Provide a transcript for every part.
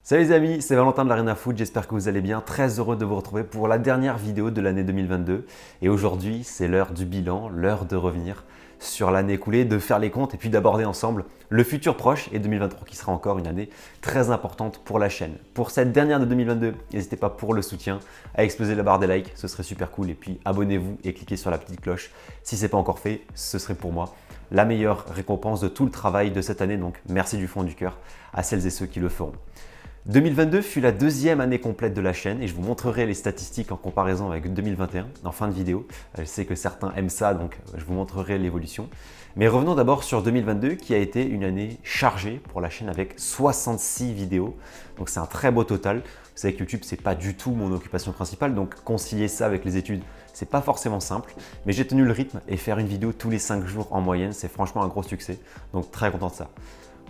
Salut les amis, c'est Valentin de l'Arena Foot, j'espère que vous allez bien. Très heureux de vous retrouver pour la dernière vidéo de l'année 2022. Et aujourd'hui, c'est l'heure du bilan, l'heure de revenir sur l'année écoulée, de faire les comptes et puis d'aborder ensemble le futur proche et 2023 qui sera encore une année très importante pour la chaîne. Pour cette dernière de 2022, n'hésitez pas pour le soutien à exploser la barre des likes, ce serait super cool. Et puis abonnez-vous et cliquez sur la petite cloche si ce n'est pas encore fait, ce serait pour moi la meilleure récompense de tout le travail de cette année. Donc merci du fond du cœur à celles et ceux qui le feront. 2022 fut la deuxième année complète de la chaîne et je vous montrerai les statistiques en comparaison avec 2021 en fin de vidéo. Je sais que certains aiment ça, donc je vous montrerai l'évolution. Mais revenons d'abord sur 2022 qui a été une année chargée pour la chaîne avec 66 vidéos. Donc c'est un très beau total. Vous savez que YouTube, c'est pas du tout mon occupation principale, donc concilier ça avec les études, c'est pas forcément simple. Mais j'ai tenu le rythme et faire une vidéo tous les 5 jours en moyenne, c'est franchement un gros succès. Donc très content de ça.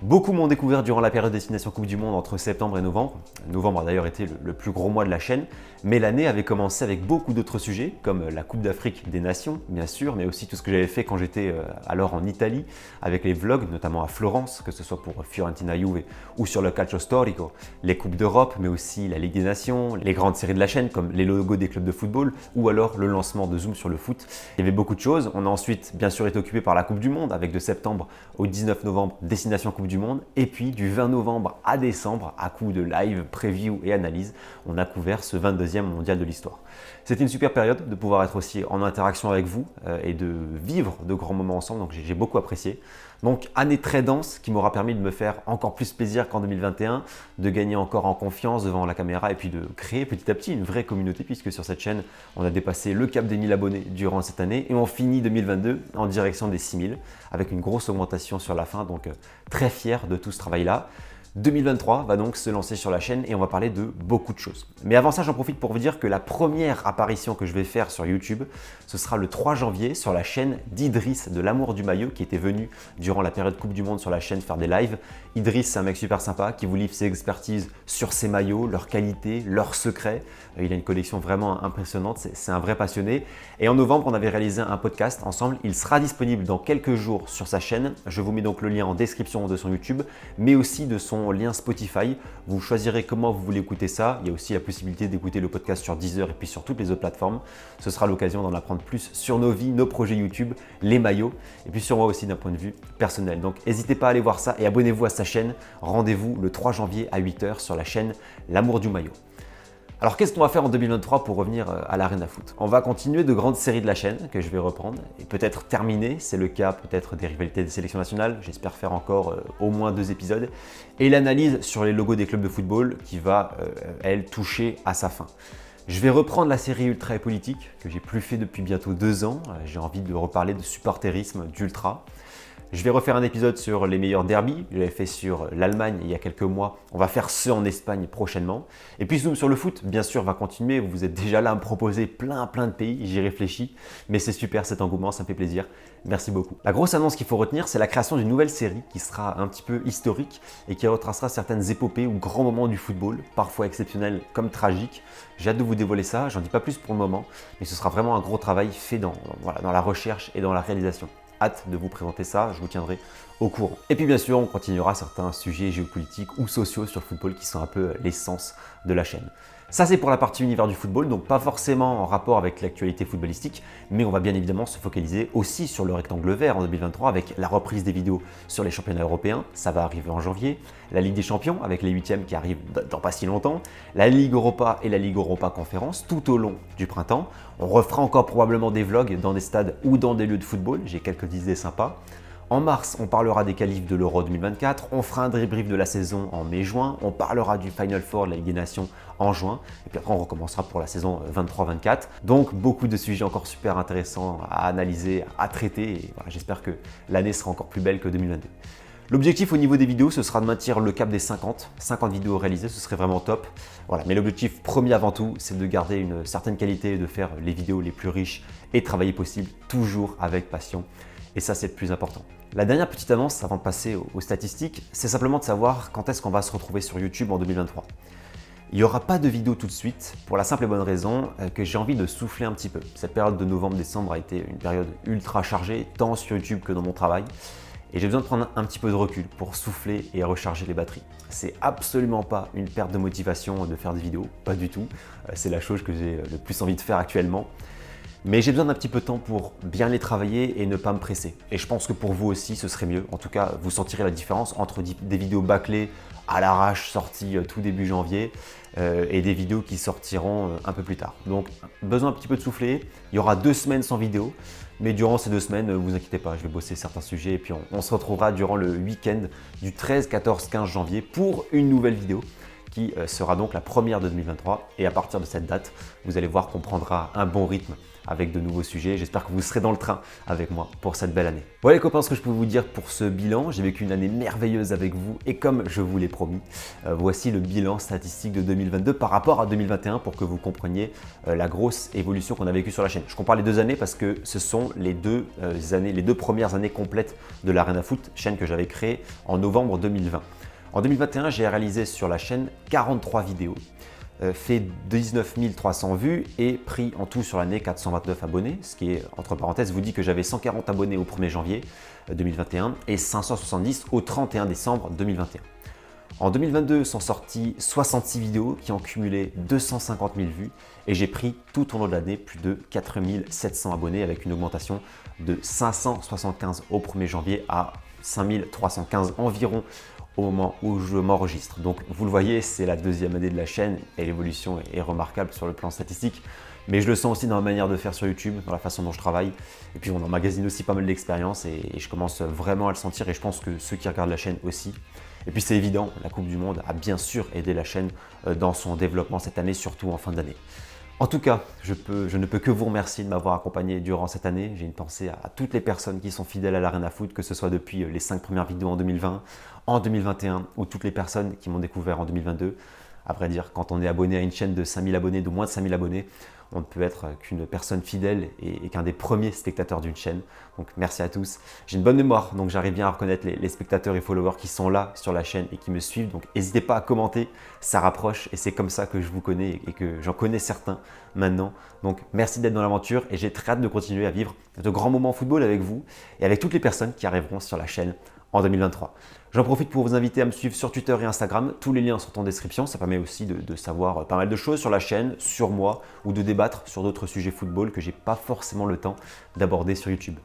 Beaucoup m'ont découvert durant la période Destination Coupe du Monde entre septembre et novembre. Novembre a d'ailleurs été le plus gros mois de la chaîne, mais l'année avait commencé avec beaucoup d'autres sujets, comme la Coupe d'Afrique des Nations, bien sûr, mais aussi tout ce que j'avais fait quand j'étais alors en Italie, avec les vlogs, notamment à Florence, que ce soit pour Fiorentina Juve ou sur le Calcio Storico, les Coupes d'Europe, mais aussi la Ligue des Nations, les grandes séries de la chaîne, comme les logos des clubs de football, ou alors le lancement de Zoom sur le foot. Il y avait beaucoup de choses. On a ensuite, bien sûr, été occupé par la Coupe du Monde, avec de septembre au 19 novembre, Destination Coupe du Monde, et puis du 20 novembre à décembre, à coup de live, preview et analyse, on a couvert ce 22e mondial de l'histoire. C'était une super période de pouvoir être aussi en interaction avec vous et de vivre de grands moments ensemble, donc j'ai beaucoup apprécié. Donc année très dense qui m'aura permis de me faire encore plus plaisir qu'en 2021, de gagner encore en confiance devant la caméra et puis de créer petit à petit une vraie communauté puisque sur cette chaîne, on a dépassé le cap des 1000 abonnés durant cette année et on finit 2022 en direction des 6000 avec une grosse augmentation sur la fin, donc très fier de tout ce travail-là. 2023 va donc se lancer sur la chaîne et on va parler de beaucoup de choses. Mais avant ça, j'en profite pour vous dire que la première apparition que je vais faire sur YouTube, ce sera le 3 janvier sur la chaîne d'Idriss de l'Amour du Maillot qui était venu durant la période Coupe du Monde sur la chaîne faire des lives. Idriss, c'est un mec super sympa qui vous livre ses expertises sur ses maillots, leurs qualités, leurs secrets. Il a une collection vraiment impressionnante, c'est un vrai passionné. Et en novembre, on avait réalisé un podcast ensemble. Il sera disponible dans quelques jours sur sa chaîne. Je vous mets donc le lien en description de son YouTube, mais aussi de son lien Spotify. Vous choisirez comment vous voulez écouter ça. Il y a aussi la possibilité d'écouter le podcast sur Deezer et puis sur toutes les autres plateformes. Ce sera l'occasion d'en apprendre plus sur nos vies, nos projets YouTube, les maillots et puis sur moi aussi d'un point de vue personnel. Donc n'hésitez pas à aller voir ça et abonnez-vous à sa chaîne. Rendez-vous le 3 janvier à 8 h sur la chaîne L'Amour du Maillot. Alors qu'est-ce qu'on va faire en 2023 pour revenir à l'Arena Foot? On va continuer de grandes séries de la chaîne que je vais reprendre et peut-être terminer, c'est le cas peut-être des rivalités des sélections nationales, j'espère faire encore au moins 2 épisodes, et l'analyse sur les logos des clubs de football qui va, elle, toucher à sa fin. Je vais reprendre la série Ultra et Politique que j'ai plus fait depuis bientôt 2 ans, j'ai envie de reparler de supporterisme, d'Ultra. Je vais refaire un épisode sur les meilleurs derbys, je l'avais fait sur l'Allemagne il y a quelques mois, on va faire ceux en Espagne prochainement. Et puis Zoom sur le foot, bien sûr, va continuer, vous êtes déjà là à me proposer plein de pays, j'y réfléchis, mais c'est super cet engouement, ça me fait plaisir, merci beaucoup. La grosse annonce qu'il faut retenir, c'est la création d'une nouvelle série qui sera un petit peu historique et qui retracera certaines épopées ou grands moments du football, parfois exceptionnels comme tragiques. J'ai hâte de vous dévoiler ça, j'en dis pas plus pour le moment, mais ce sera vraiment un gros travail fait dans la recherche et dans la réalisation. Hâte de vous présenter ça, je vous tiendrai au courant. Et puis bien sûr, on continuera certains sujets géopolitiques ou sociaux sur le football qui sont un peu l'essence de la chaîne. Ça, c'est pour la partie univers du football, donc pas forcément en rapport avec l'actualité footballistique, mais on va bien évidemment se focaliser aussi sur le rectangle vert en 2023 avec la reprise des vidéos sur les championnats européens, ça va arriver en janvier, la Ligue des Champions avec les 8e qui arrivent dans pas si longtemps, la Ligue Europa et la Ligue Europa Conférence tout au long du printemps. On refera encore probablement des vlogs dans des stades ou dans des lieux de football, j'ai quelques idées sympas. En mars, on parlera des qualifs de l'Euro 2024, on fera un débrief de la saison en mai-juin, on parlera du Final Four de la Ligue des Nations en juin, et puis après on recommencera pour la saison 23-24. Donc beaucoup de sujets encore super intéressants à analyser, à traiter, et voilà, j'espère que l'année sera encore plus belle que 2022. L'objectif au niveau des vidéos, ce sera de maintenir le cap des 50 vidéos réalisées, ce serait vraiment top. Voilà, mais l'objectif premier avant tout, c'est de garder une certaine qualité, de faire les vidéos les plus riches et travailler possible, toujours avec passion. Et ça, c'est le plus important. La dernière petite annonce avant de passer aux statistiques, c'est simplement de savoir quand est-ce qu'on va se retrouver sur YouTube en 2023. Il n'y aura pas de vidéo tout de suite pour la simple et bonne raison que j'ai envie de souffler un petit peu. Cette période de novembre-décembre a été une période ultra chargée, tant sur YouTube que dans mon travail. Et j'ai besoin de prendre un petit peu de recul pour souffler et recharger les batteries. C'est absolument pas une perte de motivation de faire des vidéos, pas du tout. C'est la chose que j'ai le plus envie de faire actuellement. Mais j'ai besoin d'un petit peu de temps pour bien les travailler et ne pas me presser. Et je pense que pour vous aussi, ce serait mieux. En tout cas, vous sentirez la différence entre des vidéos bâclées à l'arrache sorties tout début janvier et des vidéos qui sortiront un peu plus tard. Donc, besoin un petit peu de souffler. Il y aura 2 semaines sans vidéo. Mais durant ces 2 semaines, ne vous inquiétez pas, je vais bosser certains sujets et puis on se retrouvera durant le week-end du 13, 14, 15 janvier pour une nouvelle vidéo qui sera donc la première de 2023. Et à partir de cette date, vous allez voir qu'on prendra un bon rythme avec de nouveaux sujets. J'espère que vous serez dans le train avec moi pour cette belle année. Voilà les copains, ce que je peux vous dire pour ce bilan. J'ai vécu une année merveilleuse avec vous et comme je vous l'ai promis, voici le bilan statistique de 2022 par rapport à 2021 pour que vous compreniez la grosse évolution qu'on a vécue sur la chaîne. Je compare les 2 années parce que ce sont les 2 premières années complètes de l'Arena Foot, chaîne que j'avais créée en novembre 2020. En 2021, j'ai réalisé sur la chaîne 43 vidéos, fait 19 300 vues et pris en tout sur l'année 429 abonnés, ce qui est, entre parenthèses, vous dit que j'avais 140 abonnés au 1er janvier 2021 et 570 au 31 décembre 2021. En 2022 sont sorties 66 vidéos qui ont cumulé 250 000 vues et j'ai pris tout au long de l'année plus de 4 700 abonnés avec une augmentation de 575 au 1er janvier à 5 315 environ au moment où je m'enregistre. Donc vous le voyez, c'est la 2e année de la chaîne et l'évolution est remarquable sur le plan statistique. Mais je le sens aussi dans ma manière de faire sur YouTube, dans la façon dont je travaille. Et puis on emmagasine aussi pas mal d'expérience et je commence vraiment à le sentir et je pense que ceux qui regardent la chaîne aussi. Et puis c'est évident, la Coupe du Monde a bien sûr aidé la chaîne dans son développement cette année, surtout en fin d'année. En tout cas, je ne peux que vous remercier de m'avoir accompagné durant cette année. J'ai une pensée à toutes les personnes qui sont fidèles à l'Arena Foot, que ce soit depuis les 5 premières vidéos en 2020, en 2021 ou toutes les personnes qui m'ont découvert en 2022. À vrai dire, quand on est abonné à une chaîne de 5000 abonnés, de moins de 5000 abonnés, on ne peut être qu'une personne fidèle et qu'un des premiers spectateurs d'une chaîne. Donc merci à tous. J'ai une bonne mémoire, donc j'arrive bien à reconnaître les spectateurs et followers qui sont là sur la chaîne et qui me suivent. Donc n'hésitez pas à commenter, ça rapproche et c'est comme ça que je vous connais et que j'en connais certains maintenant. Donc merci d'être dans l'aventure et j'ai très hâte de continuer à vivre de grands moments en football avec vous et avec toutes les personnes qui arriveront sur la chaîne en 2023. J'en profite pour vous inviter à me suivre sur Twitter et Instagram. Tous les liens sont en description. Ça permet aussi de savoir pas mal de choses sur la chaîne, sur moi ou de débattre sur d'autres sujets football que j'ai pas forcément le temps d'aborder sur YouTube.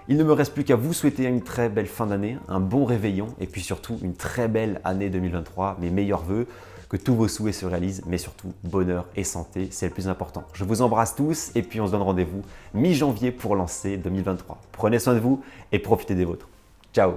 Il ne me reste plus qu'à vous souhaiter une très belle fin d'année, un bon réveillon et puis surtout une très belle année 2023. Mes meilleurs vœux, que tous vos souhaits se réalisent, mais surtout bonheur et santé, c'est le plus important. Je vous embrasse tous et puis on se donne rendez-vous mi-janvier pour lancer 2023. Prenez soin de vous et profitez des vôtres. Ciao.